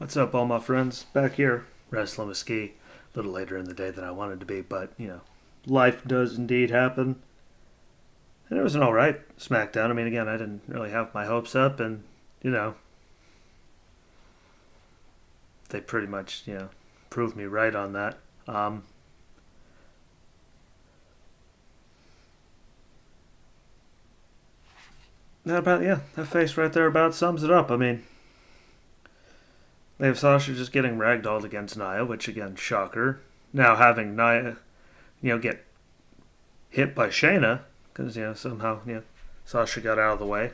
What's up, all my friends? Back here, wrestling with Ski. A little later in the day than I wanted to be, but, life does indeed happen. And it was an alright Smackdown. I mean, again, I didn't really have my hopes up, and, you know, they pretty much, proved me right on that. Um, that face right there about sums it up. I mean, they have Sasha just getting ragdolled against Nia, which, again, shocker. Now having Nia, get hit by Shayna, because, somehow, Sasha got out of the way. It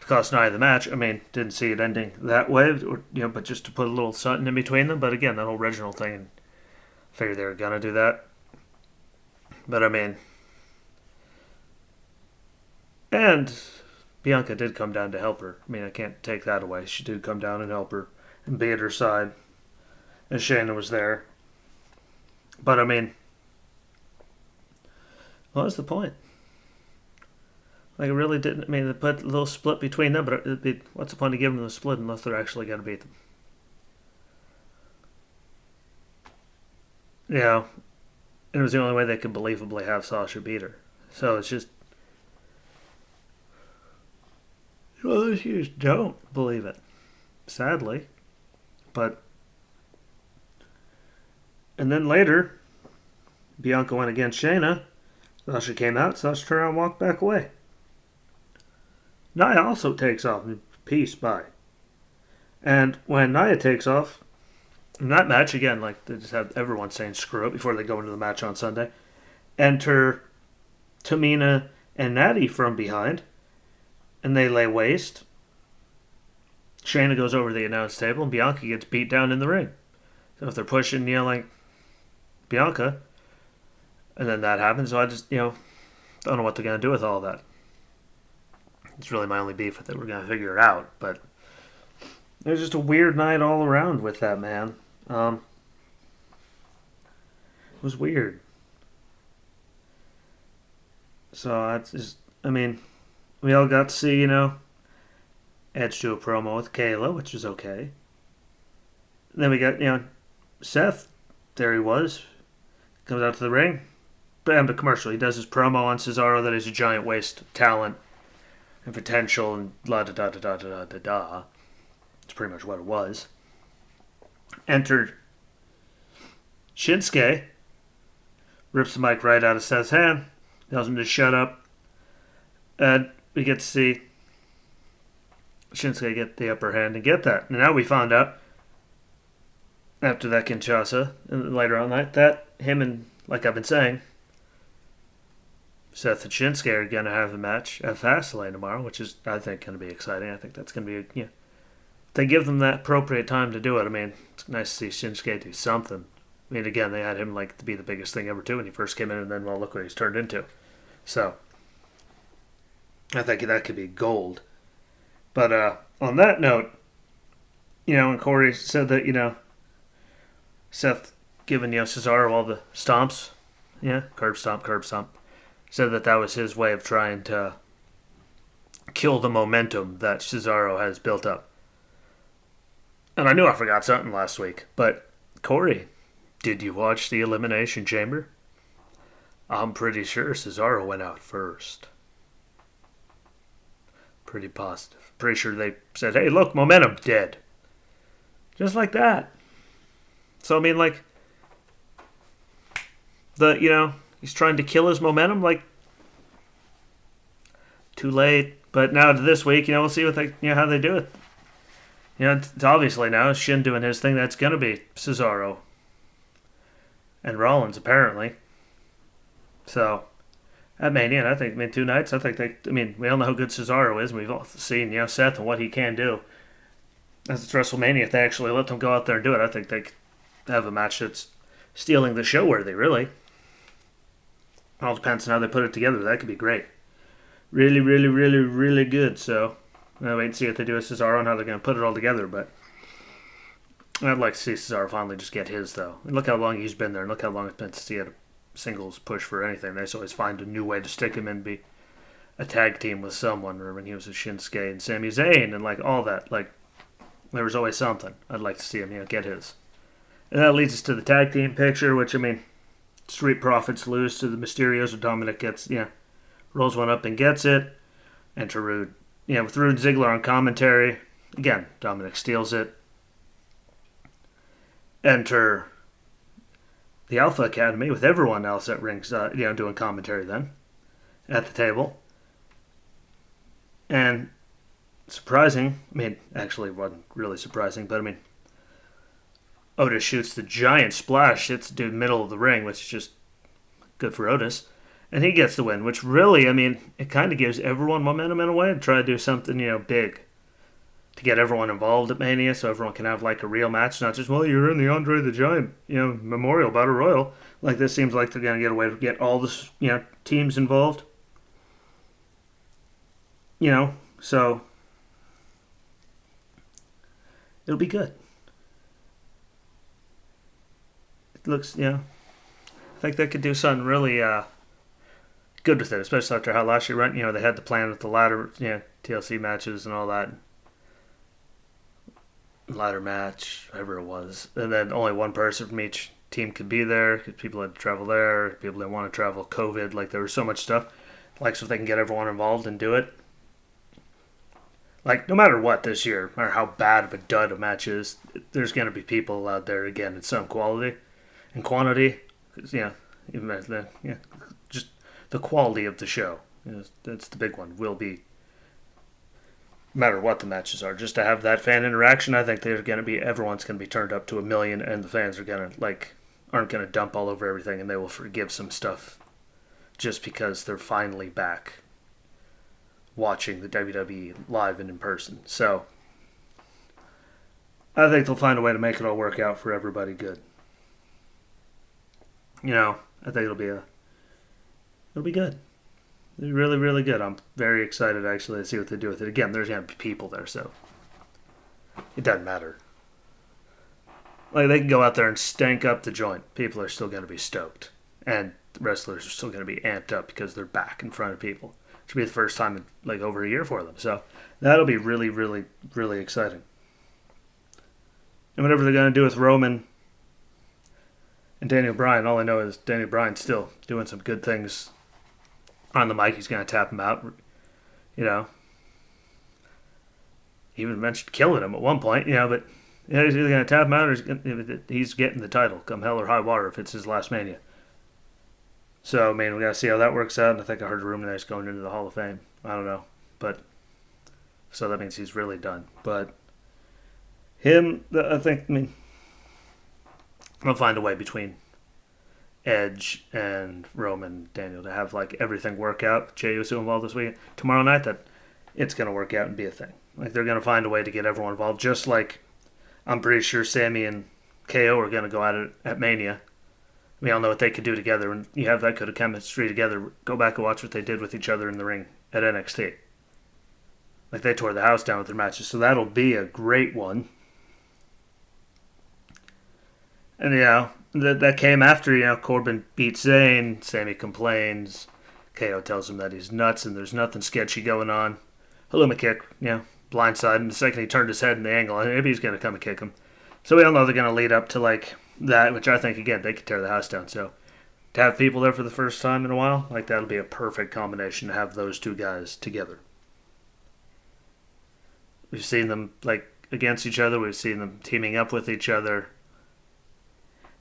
cost Nia the match. I mean, didn't see it ending that way, but just to put a little something in between them. But again, that whole original thing, figured they were going to do that. But I mean, and Bianca did come down to help her. I mean, I can't take that away. She did come down and help her and be at her side. And Shayna was there. But I mean, what was the point? Like, it really didn't. I mean, they put a little split between them, but what's the point of giving them the split unless they're actually going to beat them? It was the only way they could believably have Sasha beat her. So it's just, well, you just don't believe it, sadly. But, and then later, Bianca went against Shayna. Sasha came out. Sasha turned around and walked back away. Nia also takes off. Peace, bye. And when Nia takes off, in that match, again, like, they just have everyone saying screw it before they go into the match on Sunday, enter Tamina and Natty from behind, and they lay waste. Shayna goes over to the announce table, and Bianca gets beat down in the ring. So if they're pushing, yelling Bianca, and then that happens, so I just, don't know what they're going to do with all that. It's really my only beef with it. We're going to figure it out. But it was just a weird night all around with that, man. It was weird. So it's just, I mean, we all got to see, Edge do a promo with Kayla, which was okay. And then we got, Seth. There he was. Comes out to the ring. Bam, the commercial. He does his promo on Cesaro that he's a giant waste of talent and potential and la da da da da da da da. It's pretty much what it was. Entered Shinsuke. Rips the mic right out of Seth's hand. Tells him to shut up. And we get to see Shinsuke get the upper hand and get that. And now we found out, after that Kinshasa, and later on night, that him and, like I've been saying, Seth and Shinsuke are going to have a match at Fastlane tomorrow, which is, I think, going to be exciting. I think that's going to be, they give them that appropriate time to do it. I mean, it's nice to see Shinsuke do something. I mean, again, they had him, to be the biggest thing ever, too, when he first came in, and then, well, look what he's turned into. So, I think that could be gold. But, on that note, and Corey said that, Seth giving, Cesaro all the stomps, curb stomp, said that was his way of trying to kill the momentum that Cesaro has built up. And I knew I forgot something last week, but Corey, did you watch the Elimination Chamber? I'm pretty sure Cesaro went out first. Pretty positive. Pretty sure they said, hey, look, momentum, dead. Just like that. So, I mean, he's trying to kill his momentum, too late. But now to this week, we'll see what how they do it. It's obviously now Shin doing his thing. That's going to be Cesaro and Rollins, apparently. So, at Mania, I think, 2 nights, I think we all know how good Cesaro is, and we've all seen, Seth and what he can do. As it's WrestleMania, if they actually let them go out there and do it, I think they have a match that's stealing the show worthy, really. All depends on how they put it together. That could be great. Really, really, really, really good. So, I'll wait and see what they do with Cesaro and how they're going to put it all together. But I'd like to see Cesaro finally just get his, though. And look how long he's been there, and look how long it's been since he had a singles push for anything. They just always find a new way to stick him and be a tag team with someone. Or when he was with Shinsuke and Sami Zayn and, all that. There was always something. I'd like to see him, get his. And that leads us to the tag team picture, which, Street Profits lose to the Mysterios, or Dominic gets, rolls one up and gets it. Enter Rude. With Rude Ziggler on commentary. Again, Dominic steals it. Enter the Alpha Academy with everyone else at rings, doing commentary then at the table. And surprising, actually it wasn't really surprising, but Otis shoots the giant splash, hits the dude middle of the ring, which is just good for Otis. And he gets the win, which really, it kind of gives everyone momentum in a way to try to do something, big to get everyone involved at Mania so everyone can have like a real match, not just, well, you're in the Andre the Giant, Memorial Battle Royal. Like this seems like they're going to get a way to get all the, teams involved. So it'll be good. It looks, I think they could do something really good with it, especially after how last year went. They had the plan with the ladder, TLC matches and all that. Ladder match, whatever it was. And then only one person from each team could be there because people had to travel there. People didn't want to travel. COVID, like there was so much stuff. Like, so if they can get everyone involved and do it. Like, no matter what this year, no matter how bad of a dud a match is, there's going to be people out there, again, in some quality and quantity. Because, just the quality of the show. That's the big one. Will be, no matter what the matches are, just to have that fan interaction. I think everyone's going to be turned up to 1 million, and the fans are going to, aren't going to dump all over everything, and they will forgive some stuff just because they're finally back watching the WWE live and in person. So I think they'll find a way to make it all work out for everybody good. I think it'll be good. It'll be really, really good. I'm very excited actually to see what they do with it. Again, there's going to be people there, so it doesn't matter. Like, they can go out there and stank up the joint. People are still going to be stoked. And the wrestlers are still going to be amped up because they're back in front of people. It should be the first time in over a year for them. So that'll be really, really, really exciting. And whatever they're going to do with Roman and Daniel Bryan, all I know is Daniel Bryan's still doing some good things on the mic. He's going to tap him out. He even mentioned killing him at one point, but he's either going to tap him out or he's getting the title come hell or high water if it's his last Mania. So, we got to see how that works out. And I think I heard a rumor that he's going into the Hall of Fame. I don't know. So that means he's really done. But him, I think, I'll find a way between Edge and Roman Daniel to have, everything work out. Jey Uso involved this week. Tomorrow night, that it's going to work out and be a thing. They're going to find a way to get everyone involved. Just like I'm pretty sure Sami and KO are going to go at it at Mania. We all know what they could do together, and you have that kind of chemistry together. Go back and watch what they did with each other in the ring at NXT. They tore the house down with their matches, so that'll be a great one. And that came after Corbin beats Zayn, Sami complains, KO tells him that he's nuts and there's nothing sketchy going on. Halloumi kick, blindside, and the second he turned his head in the angle, maybe he's going to come and kick him. So we all know they're going to lead up to that, which I think, again, they could tear the house down. So to have people there for the first time in a while, that'll be a perfect combination to have those two guys together. We've seen them, against each other. We've seen them teaming up with each other.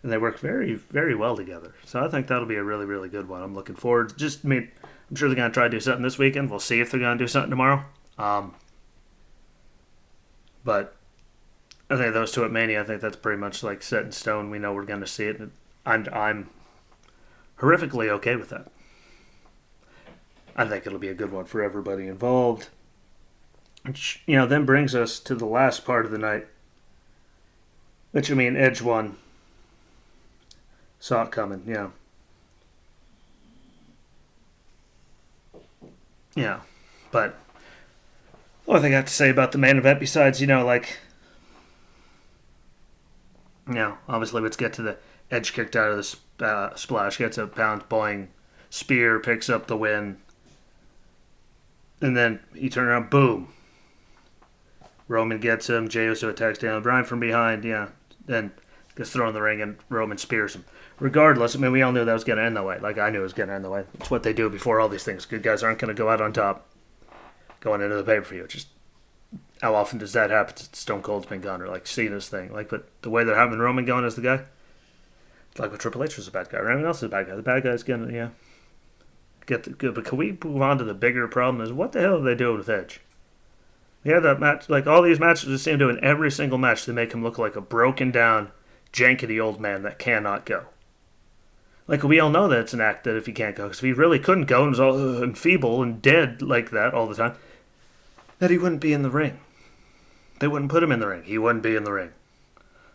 And they work very, very well together. So I think that'll be a really, really good one. I'm looking forward. I'm sure they're going to try to do something this weekend. We'll see if they're going to do something tomorrow. But I think those two at Mania, I think that's pretty much set in stone. We know we're going to see it. And I'm horrifically okay with that. I think it'll be a good one for everybody involved. Which, then brings us to the last part of the night. Which, Edge won. Saw it coming, Yeah. But what do I got to say about the main event besides, obviously let's get to the Edge kicked out of the splash, gets a pound boing spear, picks up the win. And then he turned around, boom. Roman gets him. Jey Uso attacks Daniel Bryan from behind. Yeah, then gets thrown in the ring and Roman spears him. Regardless, I mean, we all knew that was going to end that way. Like, I knew it was going to end that way. It's what they do before all these things. Good guys aren't going to go out on top going into the pay-per-view. Just how often does that happen? Stone Cold's been gone, or like Cena's thing. Like, but the way they're having Roman going as the guy, it's like with Triple H was a bad guy. Everyone else is a bad guy. The bad guy's going to, get the good. But can we move on to the bigger problem? Is what the hell are they doing with Edge? He had that match, like all these matches we see him do in every single match, they make him look like a broken down, jankety old man that cannot go. Like, we all know that it's an act that if he can't go, because if he really couldn't go and was all and feeble and dead like that all the time, that he wouldn't be in the ring. They wouldn't put him in the ring. He wouldn't be in the ring.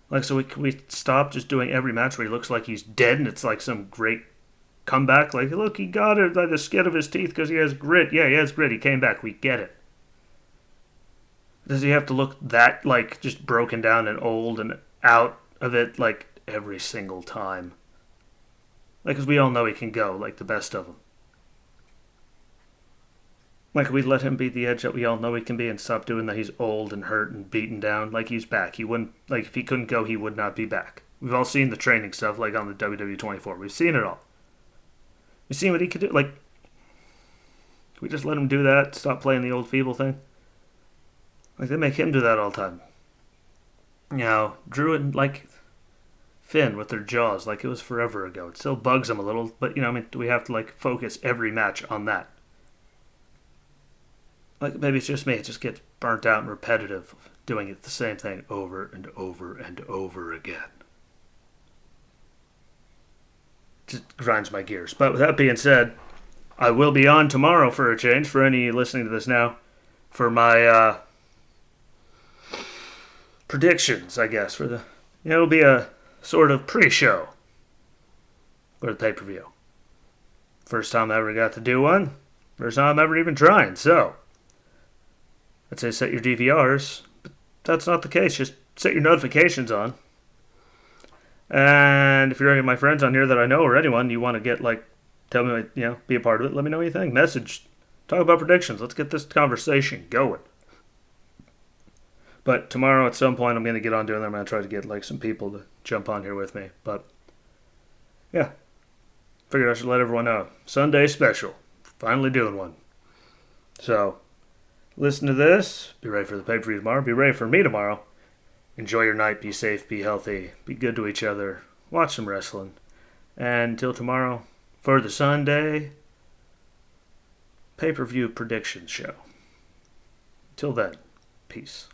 Like, so we stop just doing every match where he looks like he's dead and it's like some great comeback. Like, look, he got it by the skin of his teeth because he has grit. Yeah, he has grit. He came back. We get it. Does he have to look that, like, just broken down and old and out of it, like, every single time? Like, because we all know he can go, like, the best of them. Like, we let him be the Edge that we all know he can be and stop doing that he's old and hurt and beaten down. Like, he's back. He wouldn't, like, if he couldn't go, he would not be back. We've all seen the training stuff, like, on the WWE 24. We've seen it all. We've seen what he could do. Like, can we just let him do that? Stop playing the old feeble thing? Like, they make him do that all the time. Drew and, like, Finn with their jaws, like it was forever ago. It still bugs him a little, but, do we have to, like, focus every match on that? Like, maybe it's just me. It just gets burnt out and repetitive, doing it the same thing over and over and over again. Just grinds my gears. But with that being said, I will be on tomorrow for a change, for any listening to this now, for my predictions, I guess. It'll be a sort of pre-show for the pay-per-view. First time I ever got to do one. First time I'm ever even trying, so I'd say set your DVRs, but that's not the case. Just set your notifications on. And if you're any of my friends on here that I know or anyone, you want to get, like, tell me, be a part of it, let me know what you think. Message. Talk about predictions. Let's get this conversation going. But tomorrow at some point I'm going to get on doing that. I'm going to try to get, like, some people to jump on here with me. But, yeah. Figured I should let everyone know. Sunday special. Finally doing one. So, listen to this. Be ready for the pay-per-view tomorrow. Be ready for me tomorrow. Enjoy your night. Be safe. Be healthy. Be good to each other. Watch some wrestling. And until tomorrow, for the Sunday pay-per-view predictions show. Till then, peace.